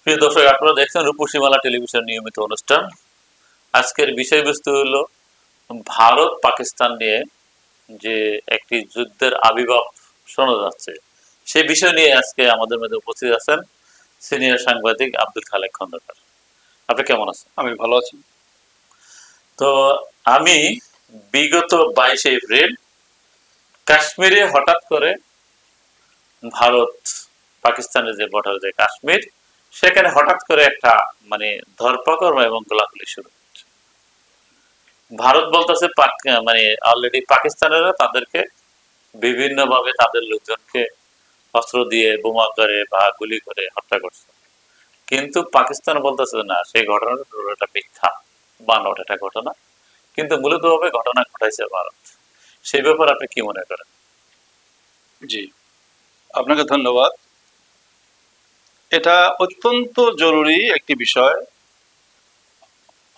প্রিয় দর্শক, আপনারা দেখছেন রূপসীমালা টেলিভিশন নিয়মিত অনুষ্ঠান। আজকের বিষয়বস্তু হলো ভারত পাকিস্তান নিয়ে যে একটি যুদ্ধের আবির্ভাব শোনা যাচ্ছে, সেই বিষয় নিয়ে আজকে আমাদের মধ্যে উপস্থিত আছেন সিনিয়র সাংবাদিক আব্দুল খালেক খন্দকার। আপনি কেমন আছেন? আমি ভালো আছি। তো আমি বিগত 22শে এপ্রিল কাশ্মীরে হঠাৎ করে ভারত পাকিস্তানের যে বর্ডার, যে কাশ্মীর, সেখানে হঠাৎ করে একটা মানে ধরপাকড় এবং গোলাগুলি শুরু হচ্ছে। ভারত বলতেছে মানে অলরেডি পাকিস্তানেরা তাদেরকে বিভিন্ন ভাবে তাদের লোকজনকে অস্ত্র দিয়ে বোমা করে বা গুলি করে হত্যা করছে, কিন্তু পাকিস্তান বলতেছে না, সেই ঘটনাটা মিথ্যা, বানোয়াট একটা ঘটনা, কিন্তু মূলত ভাবে ঘটনা ঘটাইছে ভারত। সেই ব্যাপারে আপনি কি মনে করেন? জি, আপনাকে ধন্যবাদ। এটা অত্যন্ত জরুরি একটি বিষয়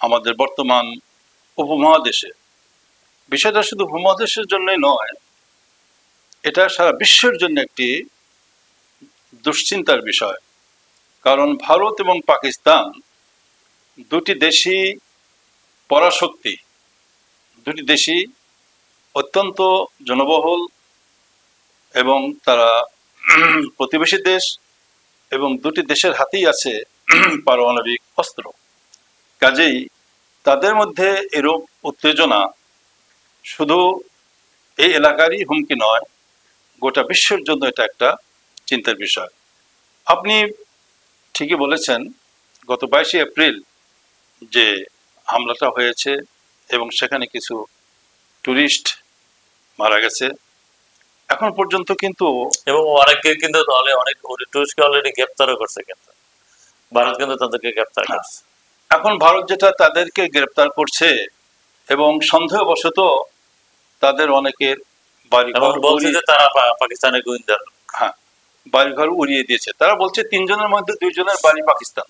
আমাদের বর্তমান উপমহাদেশে। বিষয়টা শুধু উপমহাদেশের জন্যই নয়, এটা সারা বিশ্বের জন্য একটি দুশ্চিন্তার বিষয়। কারণ ভারত এবং পাকিস্তান দুটি দেশই পরাশক্তি, দুটি দেশই অত্যন্ত জনবহুল এবং তারা প্রতিবেশী দেশ, এবং দুটি দেশের হাতেই আছে পারমাণবিক অস্ত্র। কাজেই তাদের মধ্যে এরূপ উত্তেজনা শুধু এই এলাকারই হুমকি নয়, গোটা বিশ্বের জন্য এটা একটা চিন্তার বিষয়। আপনি ঠিকই বলেছেন, গত 22শে এপ্রিল যে হামলাটা হয়েছে এবং সেখানে কিছু টুরিস্ট মারা গেছে, এখন পর্যন্ত কিন্তু এবং অনেকে কিন্তু অনেক টুরিস্টকে অলরেডি গ্রেপ্তারও করছে, কিন্তু ভারত কিন্তু তাদেরকে গ্রেপ্তার করছে। এখন ভারত যেটা তাদেরকে গ্রেপ্তার করছে এবং সন্দেহবশত তাদের অনেকের বাড়িঘর বলছে যে তারা পাকিস্তানের গোয়েন্দা। হ্যাঁ, বাড়িঘর উড়িয়ে দিয়েছে। তারা বলছে 3 জনের মধ্যে 2 জনের বাড়ি পাকিস্তান।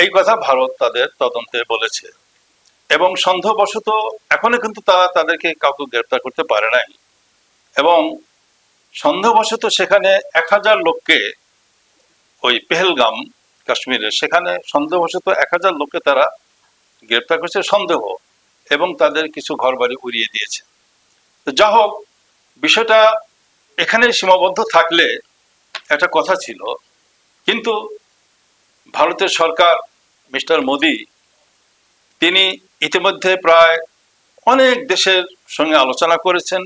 এই কথা ভারত তাদের তদন্তে বলেছে এবং সন্দেহবশত এখনো কিন্তু তারা তাদেরকে কাউকে গ্রেপ্তার করতে পারে নাই, এবং সন্দেহবশত সেখানে 1000 লোককে, ওই পেহেলগাম কাশ্মীরে, সেখানে সন্দেহবশত 1000 লোককে তারা গ্রেপ্তার করেছে সন্দেহ, এবং তাদের কিছু ঘরবাড়ি উড়িয়ে দিয়েছে। তো যা হোক, বিষয়টা এখানে সীমাবদ্ধ থাকলে একটা কথা ছিল, কিন্তু ভারতের সরকার, মিস্টার মোদি, তিনি ইতিমধ্যে প্রায় অনেক দেশের সঙ্গে আলোচনা করেছেন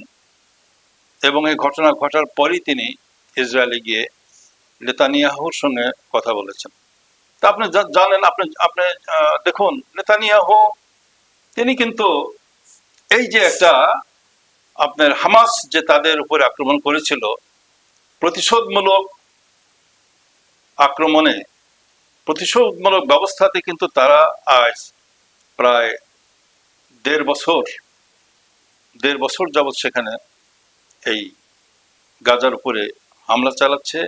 এবং এই ঘটনা ঘটার পরই তিনি ইসরায়েলে গিয়ে নেতানিয়াহুর সঙ্গে কথা বলেছেন। তা আপনি জানেন, আপনি আপনি দেখুন, নেতানিয়াহু তিনি কিন্তু এই যে একটা আপনার হামাস যে তাদের উপরে আক্রমণ করেছিল, প্রতিশোধমূলক আক্রমণে, প্রতিশোধমূলক ব্যবস্থাতে কিন্তু তারা আজ প্রায় 1.5 বছর যাবৎ সেখানে এই গাজার উপরে হামলা চালাচ্ছে।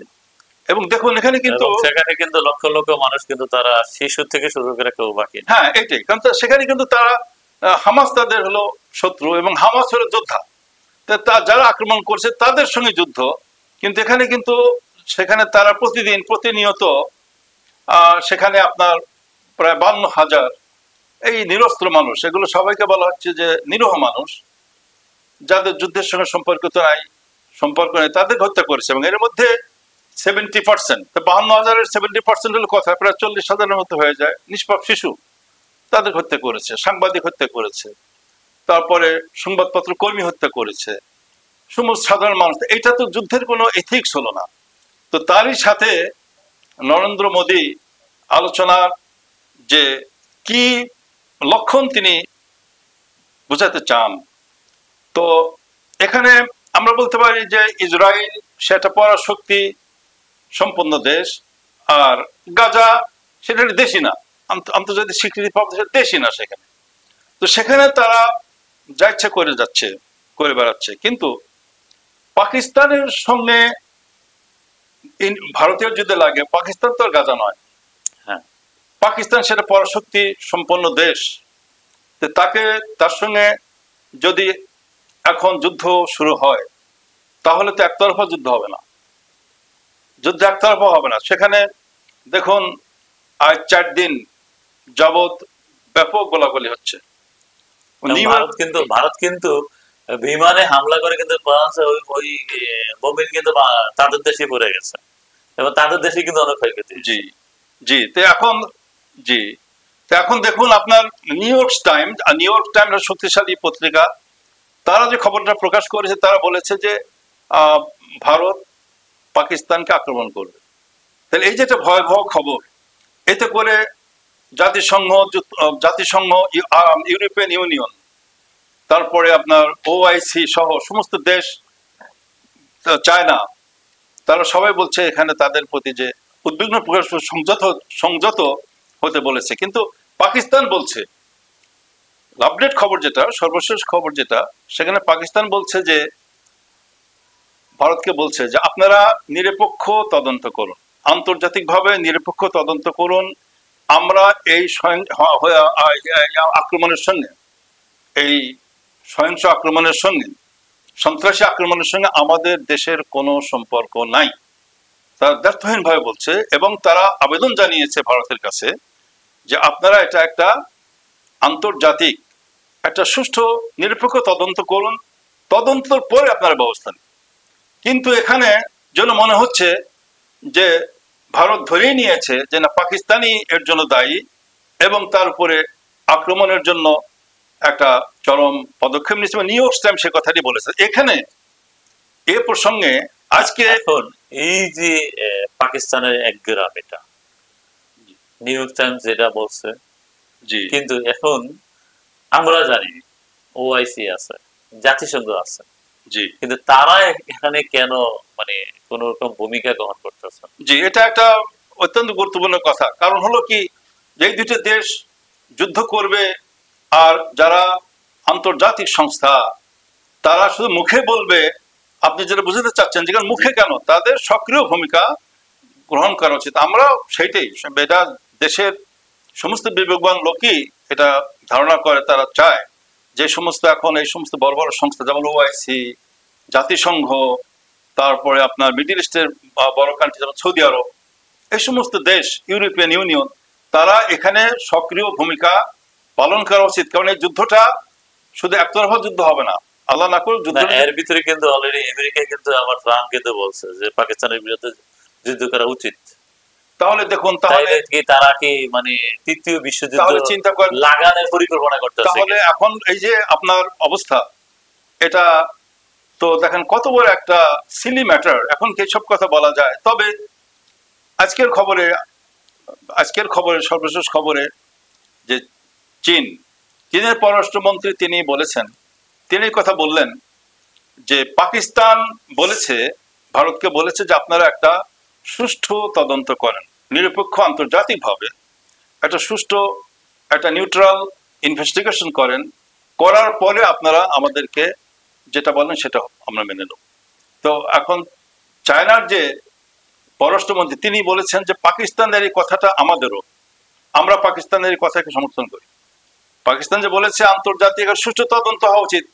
এবং দেখুন এখানে কিন্তু সেখানে কিন্তু লক্ষ লক্ষ মানুষ, কিন্তু তারা শিশু থেকে শুরু করে কেউ বাকি নেই। হ্যাঁ, এটাই কারণ সেখানে কিন্তু তারা হামাস তাদের হলো শত্রু এবং হামাস হলো যোদ্ধা, যারা আক্রমণ করছে তাদের সঙ্গে যুদ্ধ। কিন্তু এখানে কিন্তু সেখানে তারা প্রতিনিয়ত সেখানে আপনার প্রায় 52,000 এই নিরস্ত্র মানুষ, এগুলো সবাইকে বলা হচ্ছে যে নিরীহ মানুষ, যাদের যুদ্ধের সঙ্গে সম্পর্ক নেই, তাদের হত্যা করেছে। এবং এর মধ্যে 70%, 52,000-এর 70% হলো কথা, প্রায় 40,000-এর মতো হয়ে যায় নিষ্পাপ শিশু, তাদের হত্যা করেছে। সাংবাদিক হত্যা করেছে, তারপরে সংবাদপত্র কর্মী হত্যা করেছে, সমস্ত সাধারণ মানুষ। এটা তো যুদ্ধের কোনো এথিক্স হলো না। তো তারই সাথে নরেন্দ্র মোদী আলোচনার যে কি লক্ষণ তিনি বোঝাতে চান, তো এখানে আমরা বলতে পারি যে ইসরায়েল সেটা পরাশক্তি সম্পন্ন দেশ, আর গাজা সেটা দেশই না, আন্তর্জাতিক স্বীকৃতি প্রাপ্ত দেশই না সেখানে। তো সেখানে তারা যা ইচ্ছা করে বেড়াচ্ছে। কিন্তু পাকিস্তানের সঙ্গে ভারতীয় যদি লাগে, পাকিস্তান তো আর গাজা নয়। হ্যাঁ, পাকিস্তান সেটা পরাশক্তি সম্পন্ন দেশ। তার সঙ্গে যদি এখন যুদ্ধ শুরু হয়, তাহলে তো একতরফা যুদ্ধ হবে না, যুদ্ধ একতরফা হবে না। সেখানে দেখুন আজ 4 দিন যাবৎ ব্যাপক গোলাগুলি হচ্ছে। ভারত কিন্তু বিমানে হামলা করে কিন্তু ওই বোমিং কিন্তু তাদের দেশে পড়ে গেছে এবং তাদের দেশে কিন্তু অনেক ক্ষয়ক্ষতি। জি জি তো এখন জি তো এখন দেখুন আপনার নিউ ইয়র্ক টাইমস শক্তিশালী পত্রিকা, তারা যে খবরটা প্রকাশ করেছে তারা বলেছে যে ভারত পাকিস্তানকে আক্রমণ করবে। তাহলে এই যে একটা ভয়াবহ খবর, এতে করে জাতিসংঘ ইউরোপিয়ান ইউনিয়ন, তারপরে আপনার ওআইসি সহ সমস্ত দেশ, চায়না, তারা সবাই বলছে এখানে তাদের প্রতি যে উদ্বিগ্ন প্রকাশ সংযত হতে বলেছে। কিন্তু পাকিস্তান বলছে, আপডেট খবর যেটা, সর্বশেষ খবর যেটা, সেখানে পাকিস্তান বলছে যে ভারতকে বলছে যে আপনারা নিরপেক্ষ তদন্ত করুন, আন্তর্জাতিকভাবে নিরপেক্ষ তদন্ত করুন। আমরা এই আক্রমণের সঙ্গে, এই সহিংস আক্রমণের সঙ্গে, সন্ত্রাসী আক্রমণের সঙ্গে আমাদের দেশের কোনো সম্পর্ক নাই, তারা দ্ব্যর্থহীন ভাবে বলছে। এবং তারা আবেদন জানিয়েছে ভারতের কাছে যে আপনারা এটা একটা আন্তর্জাতিক একটা সুষ্ঠু নিরপেক্ষ তদন্ত করুন, তদন্তের পরে আপনারা ব্যবস্থা নিন। কিন্তু এখানে যেন মনে হচ্ছে যে ভারত ধরেই নিয়েছে যে না, পাকিস্তানি এর জন্য দায়ী এবং তার উপরে আক্রমণের জন্য একটা চরম পদক্ষেপ নিয়েছে। নিউ ইয়র্ক টাইমস সে কথাটি বলেছে। এখানে এ প্রসঙ্গে আজকে এখন এই যে পাকিস্তানের এক গ্রাম, এটা নিউ ইয়র্ক টাইমস যেটা বলছে, জি, কিন্তু এখন আমরা জানি ওআইসি আছে, জাতিসংঘ আছে, জি, কিন্তু তারা এখানে কেন মানে কোন রকম ভূমিকা গ্রহণ করতেছে? জি, এটা একটা অত্যন্ত গুরুত্বপূর্ণ কথা। কারণ হলো কি, যে দুটো দেশ যুদ্ধ করবে আর যারা আন্তর্জাতিক সংস্থা তারা শুধু মুখে বলবে, আপনি যেটা বুঝতে চাচ্ছেন যে মুখে কেন, তাদের সক্রিয় ভূমিকা গ্রহণ করা উচিত। আমরা সেইটাই, এটা দেশের সমস্ত বিবেকবান লোকই এটা ধারণা করে, তারা চায় যে সমস্ত এখন এই সমস্ত বড় বড় সংস্থা যেমন ওআইসি, জাতিসংঘ, তারপরে আপনার মিডল ইস্টের বড় কান্ট্রি যেমন সৌদি আরব, এই সমস্ত দেশ, ইউরোপিয়ান ইউনিয়ন, তারা এখানে সক্রিয় ভূমিকা পালন করা উচিত। কারণ এই যুদ্ধটা শুধু একতরফা যুদ্ধ হবে না, আল্লাহ না করুক যুদ্ধ। এর ভিতরে কিন্তু অলরেডি আমেরিকা কিন্তু আমার ট্রাম্প কিন্তু বলছে যে পাকিস্তানের বিরুদ্ধে যুদ্ধ করা উচিত। তাহলে দেখুন, তাহলে কি তারা কি মানে তৃতীয় বিশ্বযুদ্ধ চিন্তা করেন লাগানোর পরিকল্পনা করতেছে? তাহলে এখন এই যে আপনার অবস্থা, এটা তো দেখেন কত বড় একটা সিলি ম্যাটার। এখন কি সব কথা বলা যায়? তবে আজকের খবরে সর্বশেষ খবরে যে চীনের পররাষ্ট্রমন্ত্রী তিনি বলেছেন, তিনি কথা বললেন যে পাকিস্তান বলেছে, ভারতকে বলেছে যে আপনারা একটা সুষ্ঠু তদন্ত করেন, নিরপেক্ষ আন্তর্জাতিকভাবে একটা সুষ্ঠু একটা নিউট্রাল ইনভেস্টিগেশন করেন, করার পরে আপনারা আমাদেরকে যেটা বলেন সেটা আমরা মেনে নেব। তো এখন চায়নার যে পররাষ্ট্রমন্ত্রী তিনি বলেছেন যে পাকিস্তানের এই কথাটা আমাদেরও, আমরা পাকিস্তানের এই কথাকে সমর্থন করি। পাকিস্তান যে বলেছে আন্তর্জাতিক সুষ্ঠু তদন্ত হওয়া উচিত,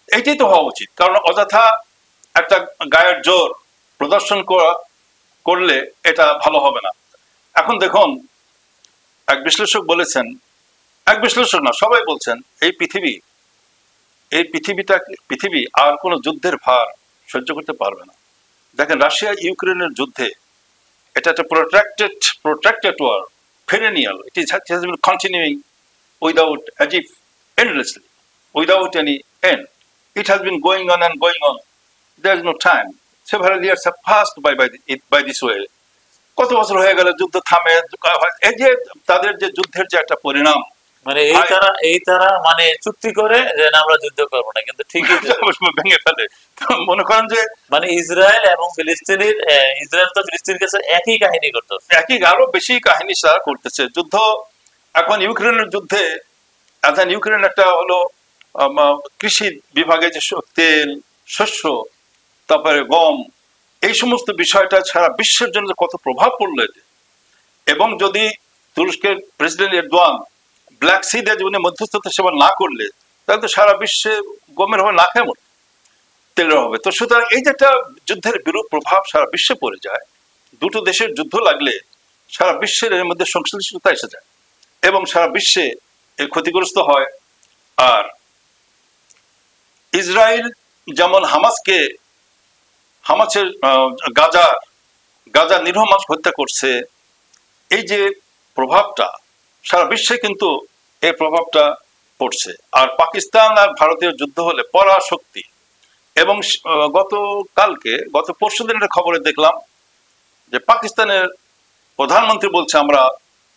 এইটাই তো হওয়া উচিত। কারণ অযথা একটা গায়ের জোর প্রদর্শন করলে এটা ভালো হবে না। এখন দেখুন, এক বিশ্লেষক না, সবাই বলছেন এই পৃথিবী আর কোনো যুদ্ধের ভার সহ্য করতে পারবে না। দেখেন রাশিয়া ইউক্রেনের যুদ্ধে, এটা একটা protracted war, perennial, it has been continuing without as if endlessly, without any end. It has been going on and going on. There is no time. Several years have passed by this way. কত বছর হয়ে গেল যুদ্ধ থামে। এই যে তাদের যে যুদ্ধের যে একটা পরিণাম, মানে এই তারা মানে চুক্তি করে যে আমরা যুদ্ধ করবো না, কিন্তু ঠিকই ভেঙে ফেলে। মনে করেন যে মানে ইসরায়েল তো ফিলিস্তিনের কাছে একই কাহিনী করতেছে, আরো বেশি কাহিনী তারা করতেছে। যুদ্ধ এখন ইউক্রেনের যুদ্ধে, এখন ইউক্রেন একটা হলো কৃষি বিভাগে যে তেল, শস্য, তারপরে গম, এই সমস্ত বিষয়টা সারা বিশ্বের জন্য কত প্রভাব পড়লো এতে। এবং যদি তুরস্কের প্রেসিডেন্ট এরদোয়ান ব্ল্যাক সিতে যদি মধ্যস্থতা সেবা না করলে, তাহলে তো সারা বিশ্বে গমের হবে না কেমন, তেলের হবে। তো সুতরাং এই যে একটা যুদ্ধের বিরূপ প্রভাব সারা বিশ্বে পড়ে যায়। দুটো দেশের যুদ্ধ লাগলে সারা বিশ্বের এর মধ্যে সংশ্লিষ্টতা এসে যায় এবং সারা বিশ্বে এর ক্ষতিগ্রস্ত হয়। আর ইসরায়েল যেমন হামাসের গাজা নিরীহ মানুষ হত্যা করছে, এই যে প্রভাবটা সারা বিশ্বে কিন্তু এই প্রভাবটা পড়ছে। আর পাকিস্তান আর ভারতীয় যুদ্ধ হলে পরাশক্তি। এবং গত পরশুদিন একটা খবরে দেখলাম যে পাকিস্তানের প্রধানমন্ত্রী বলছে, আমরা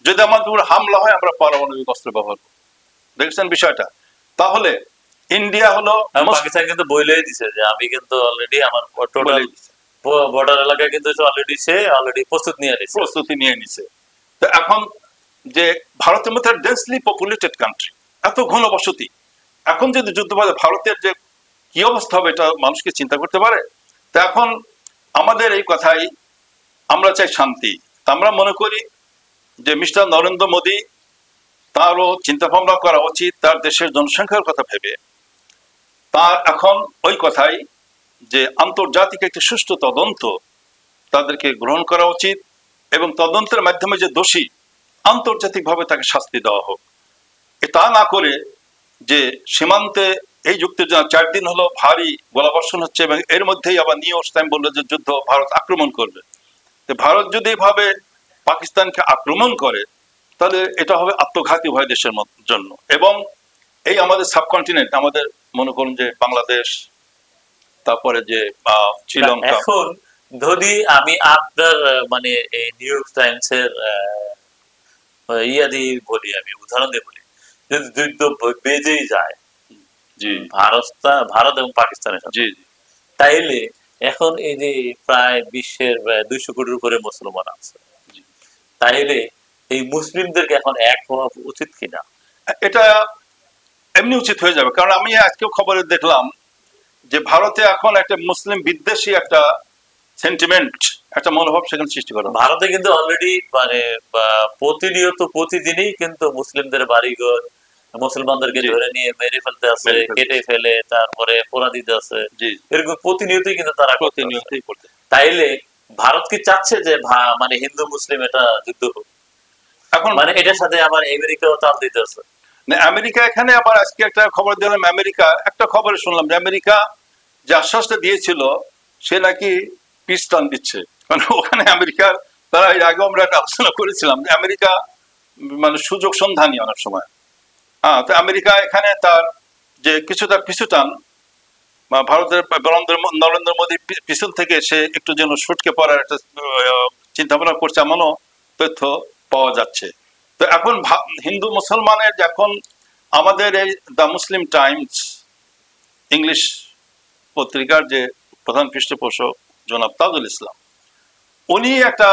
যদি আমাদের উপর হামলা হয় আমরা পারমাণবিক অস্ত্র ব্যবহার করব। দেখছেন বিষয়টা? তাহলে ইন্ডিয়া হলো, পাকিস্তান কিন্তু বলেই দিছে যে আমি কিন্তু অলরেডি আমার টোটাল বর্ডার এলাকায় কিন্তু অলরেডি প্রস্তুতি নিয়ে নিছে। তো এখন যে ভারতের মধ্যে ডেন্সলি পপুলেটেড কান্ট্রি, এত ঘনবসতি, এখন যদি যুদ্ধ বাজে ভারতের যে কি অবস্থা হবে এটা মানুষকে চিন্তা করতে পারে? তো এখন আমাদের এই কথাই, আমরা চাই শান্তি। আমরা মনে করি যে মিস্টার নরেন্দ্র মোদী, তারও চিন্তা ভাবনা করা উচিত তার দেশের জনসংখ্যার কথা ভেবে। তার এখন ওই কথাই যে আন্তর্জাতিক একটি সুষ্ঠু তদন্ত তাদেরকে গ্রহণ করা উচিত এবং তদন্তের মাধ্যমে যে দোষী আন্তর্জাতিকভাবে তাকে শাস্তি দেওয়া হোক। তা না করে যে সীমান্তে এই যুক্তির জন্য 4 দিন হলো ভারী গোলাবর্ষণ হচ্ছে এবং এর মধ্যেই আবার নিউ ইয়র্ক টাইম বললো যে যুদ্ধ, ভারত আক্রমণ করবে। ভারত যদি এভাবে পাকিস্তানকে আক্রমণ করে তাহলে এটা হবে আত্মঘাতী উভয় দেশের জন্য। এবং এই আমাদের সাবকন্টিনেন্ট, আমাদের মনে করুন যে বাংলাদেশ, তারপরে যে শ্রীলঙ্কা। এখন যদি আমি আপনার মানে এই নিউ ইয়র্ক টাইমস এর বলি, আমি উদাহরণ দিয়ে বলি, যদি যুদ্ধ বেজেই যায় ভারত এবং পাকিস্তানের সাথে, তাইলে এখন এই যে প্রায় বিশ্বের 200 কোটির উপরে মুসলমান আছে, তাইলে এই মুসলিমদেরকে এখন এক হওয়া উচিত কিনা? এটা এমনি উচিত হয়ে যাবে, কারণ আমি আজকেও খবরে দেখলাম যে ভারতে এখন একটা মুসলিম বিদ্বেষী একটা সেন্টিমেন্ট, একটা মনোভাব সেখানে সৃষ্টি করা। ভারতে কিন্তু অলরেডি মানে প্রতিদিনই কিন্তু মুসলিমদের বাড়িঘর মুসলমানদেরকে ধরে নিয়ে মেরে ফেলতে আছে, কেটে ফেলে, তারপরে পোড়া দিতে আছে, এরকম প্রতিনিয়তই কিন্তু তারা প্রতিনিয়তই করতে। তাইলে ভারত কি চাচ্ছে যে মানে হিন্দু মুসলিম এটা যুদ্ধ হোক? এখন মানে এটার সাথে আবার আমেরিকাও তাল দিতে আছে না। আমেরিকা এখানে আবার আজকে একটা খবর দিলাম, আমেরিকা একটা খবরে শুনলাম যে আমেরিকা যে আশ্বাসটা দিয়েছিল সে নাকি পিস টান দিচ্ছে। মানে ওখানে আমেরিকার, তারা এর আগে আমরা একটা আলোচনা করেছিলাম যে আমেরিকা মানে সুযোগ সন্ধানী অনেক সময়। তো আমেরিকা এখানে তার যে কিছুটা পিছু টান, ভারতের নরেন্দ্র মোদী পিছন থেকে সে একটু যেন সটকে পড়ার একটা চিন্তা ভাবনা করছে, এমনও তথ্য পাওয়া যাচ্ছে। তো এখন হিন্দু মুসলমানের যখন আমাদের এই দ্য মুসলিম টাইমস ইংলিশ পত্রিকার যে প্রধান পৃষ্ঠপোষক জনাব তাজুল ইসলাম, উনি একটা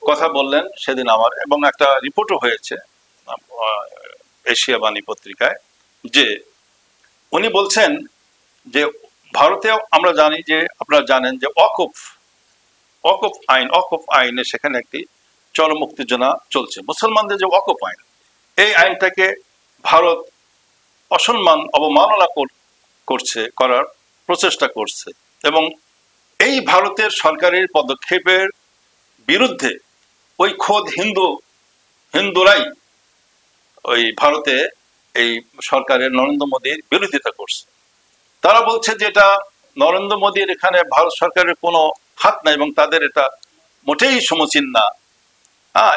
কথা বললেন সেদিন আমার, এবং একটা রিপোর্টও হয়েছে এশিয়া বাণী পত্রিকায়, যে উনি বলছেন যে ভারতেও আমরা জানি যে, আপনারা জানেন যে ওয়াকফ আইনে সেখানে একটি চরম উত্তেজনা চলছে। মুসলমানদের যে ওয়াকফ আইন, এই আইনটাকে ভারত অবমাননা করার প্রচেষ্টা করছে এবং এই ভারতের সরকারের পদক্ষেপের বিরুদ্ধে ওই খোদ হিন্দুরাই ওই ভারতে এই সরকারের নরেন্দ্র মোদীর বিরোধিতা করছে। তারা বলছে যে এটা নরেন্দ্র মোদীর এখানে ভারত সরকারের কোনো হাত নাই এবং তাদের এটা মোটেই সমীচীন না।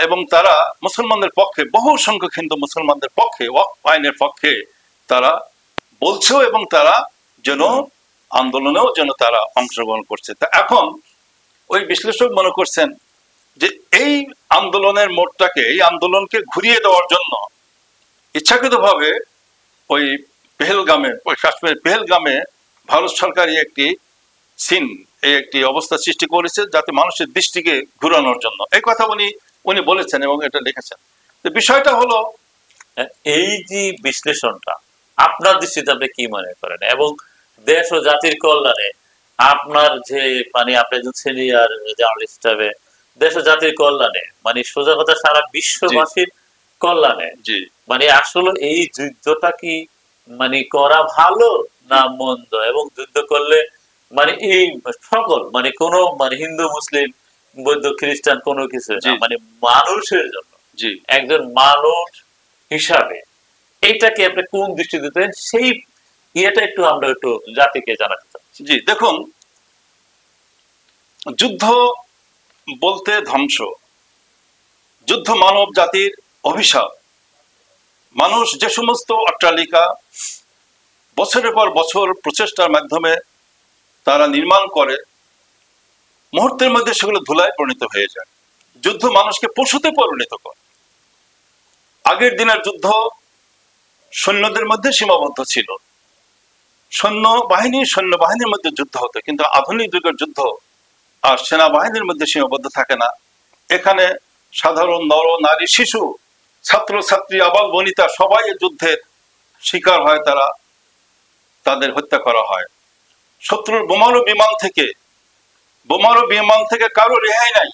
এবং তারা মুসলমানদের পক্ষে, বহু সংখ্যক হিন্দু মুসলমানদের পক্ষে, ওয়াকফ আইনের পক্ষে তারা বলছেও এবং তারা যেন আন্দোলনেও যেন তারা অংশগ্রহণ করছে। তা এখন ওই বিশ্লেষক মনে করছেন যে এই আন্দোলনের মোড়টাকে, এই আন্দোলনকে ঘুরিয়ে দেওয়ার জন্য ইচ্ছাকৃতভাবে ওই কাশ্মীরের পেহেলগামে ভারত সরকারই একটি একটি অবস্থা সৃষ্টি করেছে যাতে মানুষের দৃষ্টিকে ঘুরানোর জন্য। এই কথা উনি বলেছেন এবং এটা লিখেছেন। বিষয়টা হলো, এই যে বিশ্লেষণটা আপনার দৃষ্টিতে আপনি কি মনে করেন, এবং দেশ ও জাতির কল্যাণে আপনার যে মানে আপনি একজন সিনিয়র জার্নালিস্ট হিসাবে দেশ ও জাতির কল্যাণে, মানে সোজা কথা সারা বিশ্ববাসীর কল্যাণে, মানে আসলে এই যুদ্ধটা কি মানে করা ভালো না মন্দ, এবং যুদ্ধ করলে মানে এই সকল মানে কোন মানে হিন্দু মুসলিম বৌদ্ধ খ্রিস্টান কোনো কিছু না, জি। মানে মানুষের জন্য, জি একজন মানুষ হিসাবে এইটাকে আপনি কোন দৃষ্টি দিতেন, সেই ইয়েটা একটু আমরা একটু জাতিকে জানাতে চাচ্ছি। জি দেখুন, যুদ্ধ বলতে ধ্বংস, যুদ্ধ মানব জাতির অভিশাপ। মানুষ যে সমস্ত অট্টালিকা বছরের পর বছর প্রচেষ্টার মাধ্যমে তারা নির্মাণ করে, মুহূর্তের মধ্যে সেগুলো ধুলায় পরিণত হয়ে যায়। যুদ্ধ মানুষকে পশুতে পরিণত করে। আগের দিনের যুদ্ধ সৈন্যদের মধ্যে সীমাবদ্ধ ছিল, সৈন্যবাহিনীর মধ্যে যুদ্ধ হতো, কিন্তু আধুনিক যুগের যুদ্ধ আর সেনাবাহিনীর মধ্যে সীমাবদ্ধ থাকে না। এখানে সাধারণ নর নারী শিশু ছাত্র ছাত্রী আবাল বনিতা সবাই যুদ্ধের শিকার হয়, তাদের হত্যা করা হয়। শত্রুর বোমারু বিমান থেকে কারো রেহাই নাই।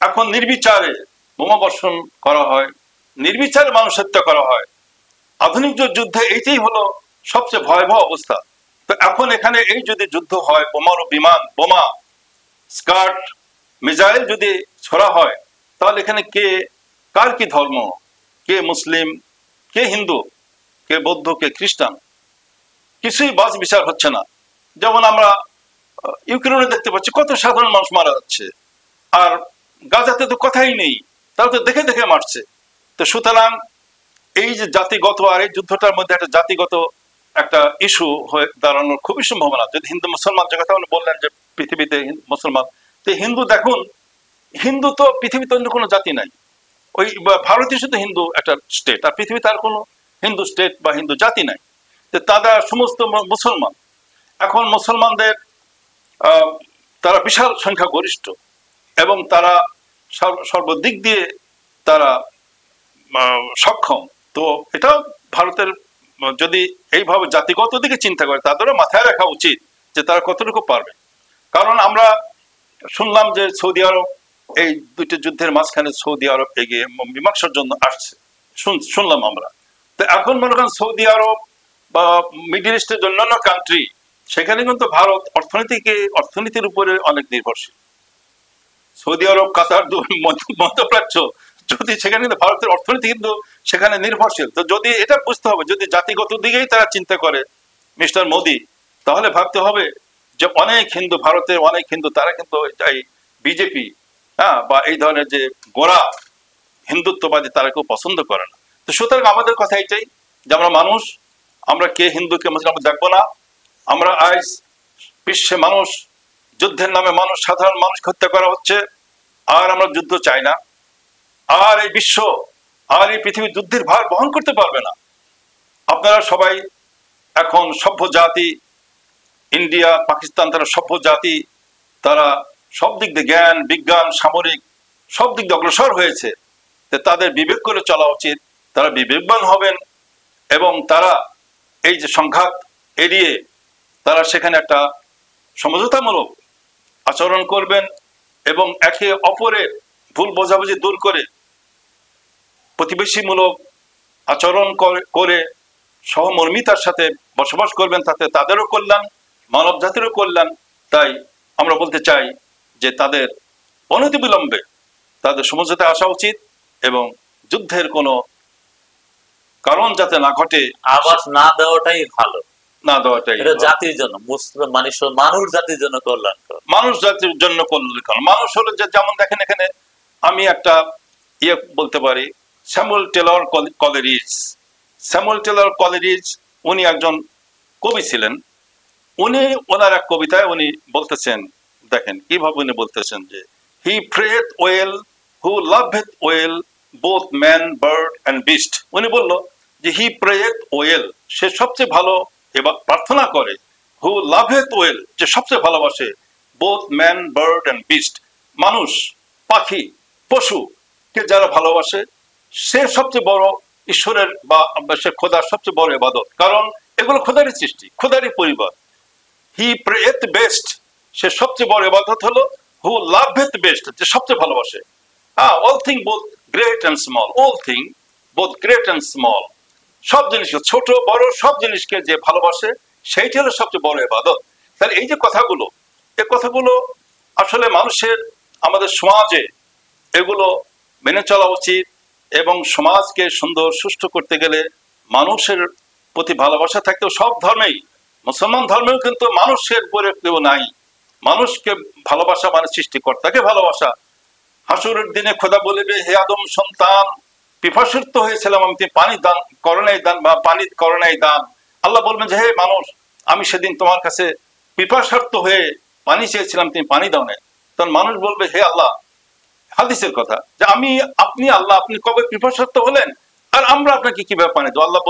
এখন নির্বিচারে বোমা বর্ষণ করা হয়, নির্বিচারে মানুষ হত্যা করা হয়। আধুনিক যুদ্ধে এইটাই হলো সবচেয়ে ভয়াবহ অবস্থা। তো এখন এখানে এই যদি যুদ্ধ হয়, বোমারু বিমান, বোমা, স্কার্ট, মিসাইল যদি ছোড়া হয়, তাহলে এখানে কার কি ধর্ম, কে মুসলিম, কে হিন্দু, কে বৌদ্ধ, কে খ্রিস্টান, কিছুই বাছ বিচার হচ্ছে না। যেমন আমরা ইউক্রেনে দেখতে পাচ্ছি কত সাধারণ মানুষ মারা যাচ্ছে, আর গাজাতে তো কথাই নেই, তারা তো দেখে দেখে মারছে। তো সুতরাং এই যে জাতিগত, আর এই যুদ্ধটার মধ্যে একটা জাতিগত একটা ইস্যু হয়ে দাঁড়ানোর খুবই সম্ভাবনা। যদি হিন্দু মুসলমান, যে কথা বললেন যে পৃথিবীতে মুসলমান, তো হিন্দু দেখুন, হিন্দু তো পৃথিবীতে অন্য কোনো জাতি নাই। ওই ভারতীয় শুধু হিন্দু একটা স্টেট, আর পৃথিবীতে আর কোনো হিন্দু স্টেট বা হিন্দু জাতি নাই। তো তারা সমস্ত মুসলমান। এখন মুসলমানদের তারা বিশাল সংখ্যা গরিষ্ঠ, এবং তারা সর্বদিক দিয়ে তারা সক্ষম। তো এটা ভারতের যদি এইভাবে জাতিগত দিকে চিন্তা করে, তাদেরও মাথায় রাখা উচিত যে তারা কতটুকু পারবে। কারণ আমরা শুনলাম যে সৌদি আরব এই দুটি যুদ্ধের মাঝখানে সৌদি আরব এগিয়ে মীমাংসার জন্য আসছে, শুনলাম আমরা। তো এখন মনে করেন সৌদি আরব বা মিডল ইস্টের অন্যান্য কান্ট্রি, সেখানে কিন্তু ভারত অর্থনীতির উপরে অনেক নির্ভরশীল। সৌদি আরব, কাতার, মধ্যপ্রাচ্য, যদি সেখানে কিন্তু ভারতের অর্থনীতি কিন্তু সেখানে নির্ভরশীল। তো যদি এটা বুঝতে হবে, যদি জাতিগত দিকেই তারা চিন্তা করে মিস্টার মোদি, তাহলে ভাবতে হবে যে ভারতের অনেক হিন্দু তারা কিন্তু এই বিজেপি বা এই ধরনের যে গোড়া হিন্দুত্ববাদী, তারা কেউ পছন্দ করে না। তো সুতরাং আমাদের কথা এটাই যে আমরা মানুষ, আমরা কে হিন্দু কে মুসলিম দেখবো না। আমরা আজ বিশ্বে মানুষ, যুদ্ধের নামে সাধারণ মানুষ হত্যা করা হচ্ছে, আর আমরা যুদ্ধ চাই না। আর এই বিশ্ব, আর এই পৃথিবী যুদ্ধের ভার বহন করতে পারবে না। আপনারা সবাই এখন সভ্য জাতি, ইন্ডিয়া, পাকিস্তান, তারা সভ্য জাতি, তারা সব দিক দিয়ে জ্ঞান, বিজ্ঞান, সামরিক সব দিক দিয়ে অগ্রসর হয়েছে। তাদের বিবেক করে চলা উচিত, তারা বিবেকবান হবেন, এবং তারা এই যে সংঘাত এড়িয়ে তারা সেখানে একটা সমঝোতামূলক আচরণ করবেন, এবং একে অপরের ভুল বোঝাবুঝি দূর করে প্রতিবেশীমূলক আচরণ করে সহমর্মিতার সাথে বসবাস করবেন। তাতে তাদেরও কল্যাণ, মানব জাতিরও কল্যাণ। তাই আমরা বলতে চাই যে তাদের অনতিবিলম্বে তাদের সমঝোতায় আসা উচিত, এবং যুদ্ধের কোনো কারণ যাতে না ঘটে, আবাস না দেওয়াটাই ভালো, না দেওয়াটাই এটা জাতির জন্য, মানুষ জাতির জন্য কল্যাণকর। মানুষ জাতির জন্য কল্যাণকর। মানুষ হলো যে, যেমন দেখেন এখানে আমি একটা বলতে পারি, স্যামুয়েল টেলর কলেরিজ, উনি একজন কবি ছিলেন। ওনার এক কবিতায় উনি বলতেছেন, দেখেন কিভাবে উনি বলতেছেন যে, he prayeth well who loveth well both man, bird and beast. উনি বলল যে হি প্রেথ ওয়েল, সে সবচেয়ে ভালো এবার প্রার্থনা করে, হু লাভেথ ওয়েল, যে সবচেয়ে ভালোবাসে, both man, bird and beast, মানুষ, পাখি, পশু কে যারা ভালোবাসে, সে সবচেয়ে বড় ঈশ্বরের বা সে খোদার সবচেয়ে বড় ইবাদত। কারণ এগুলো খোদারই সৃষ্টি, খোদারই পরিবার। হি প্রেথ বেস্ট, সে সবচেয়ে বড় ইবাদত হলো হু লাভেথ বেস্ট, যে সবচেয়ে ভালোবাসে। All thing both great and small, all thing both great and small, সব জিনিসকে, ছোট বড় সব জিনিসকে যে ভালোবাসে, সেইটি হলো সবচেয়ে বড় ইবাদত। তাহলে এই যে কথাগুলো, এই কথাগুলো আসলে মানুষের আমাদের সমাজে এগুলো মেনে চলা উচিত। এবং সমাজকে সুন্দর সুষ্ঠু করতে গেলে মানুষের প্রতি ভালোবাসা থাকতেও সব ধর্মেই, মুসলমান ধর্মেও কিন্তু মানুষের উপরে কেউ নাই। মানুষকে ভালোবাসা মানে সৃষ্টিকর্তাকে ভালোবাসা। হাসুরের দিনে খোদা বলিবে, হে আদম সন্তান, পিপাসুর্ত হয়েছিলাম আমি, তুমি পানি দান করো নাই দান, বা পানি করো নাই দান। আল্লাহ বলবেন যে হে মানুষ, আমি সেদিন তোমার কাছে পিপাসার্থ হয়ে পানি চেয়েছিলাম, তুমি পানি দাও নাই। তখন মানুষ বলবে, হে আল্লাহ, হাদিসের কথা, যে আপনি আল্লাহ, আপনি কবে পিপাসার্থ হলেন আর আমরা আপনাকে কিভাবে পানি দেবো? আল্লাহ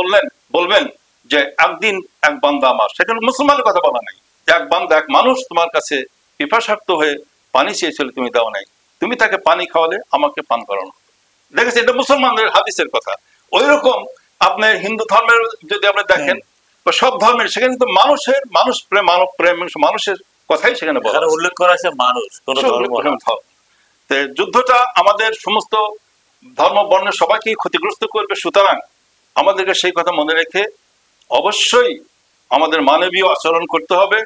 বলবেন যে একদিন এক বান্দা আমার, সেখানে মুসলমানের কথা বলা নাই, এক বান্দা, এক মানুষ তোমার কাছে পিপাসার্থ হয়ে পানি চেয়েছিল, তুমি দাও নাই, তুমি তাকে পানি খাওয়ালে আমাকে পান করানো। দেখেছি, এটা মুসলমানদের হাদিসের কথা। ওই রকম আপনার হিন্দু ধর্মের যদি আপনি দেখেন বা সব ধর্মের, সেখানে কিন্তু মানুষ প্রেম, মানব প্রেম, মানুষের কথাই সেখানে বলা আছে। উল্লেখ করা আছে মানুষ, কোন ধর্ম না। যুদ্ধটা আমাদের সমস্ত ধর্ম বর্ণের সবাইকেই ক্ষতিগ্রস্ত করবে। সুতরাং আমাদেরকে সেই কথা মনে রেখে অবশ্যই আমাদের মানবীয় আচরণ করতে হবে,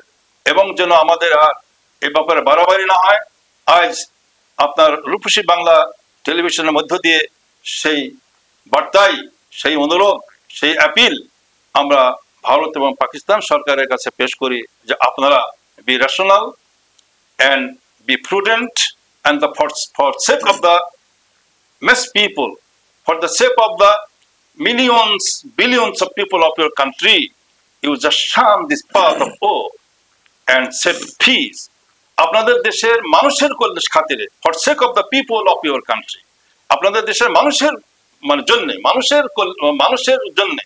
এবং যেন আমাদের আর এ ব্যাপারে বাড়াবাড়ি না হয়। আজ আপনার রূপসী বাংলা টেলিভিশনের মধ্য দিয়ে সেই বার্তাই, সেই অনুরোধ, সেই অ্যাপিল আমরা ভারত এবং পাকিস্তান সরকারের কাছে পেশ করি, যে আপনারা be rational and be prudent, and for sake of the mass people, for the sake of the billions of people of your country, you just shun this path of war and set peace. আপনাদের দেশের মানুষের কল্যাণ খাতিরে, for sake of the people of your country, আপনাদের দেশের মানুষের জন্য, মানুষের জন্য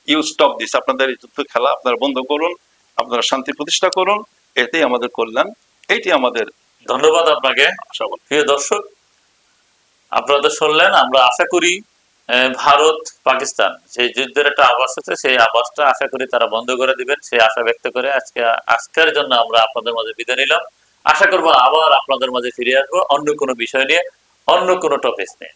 ইউ স্টপ দিস, আপনাদের এই যুদ্ধ খেলা আপনারা বন্ধ করুন, আপনারা শান্তি প্রতিষ্ঠা করুন, এতেই আমাদের কল্যাণ, এইটি আমাদের। ধন্যবাদ আপনাকে। প্রিয় দর্শক, আপনারা শুনলেন। আমরা আশা করি ভারত পাকিস্তান যে যুদ্ধের একটা আভাস আছে, সেই আভাসটা আশা করি তারা বন্ধ করে দিবেন, সেই আশা ব্যক্ত করে আজকের জন্য আমরা আপনাদের মাঝে বিদায় নিলাম। আশা করবো আবার আপনাদের মাঝে ফিরে আসবো অন্য কোনো বিষয় নিয়ে, অন্য কোনো টপিক নিয়ে।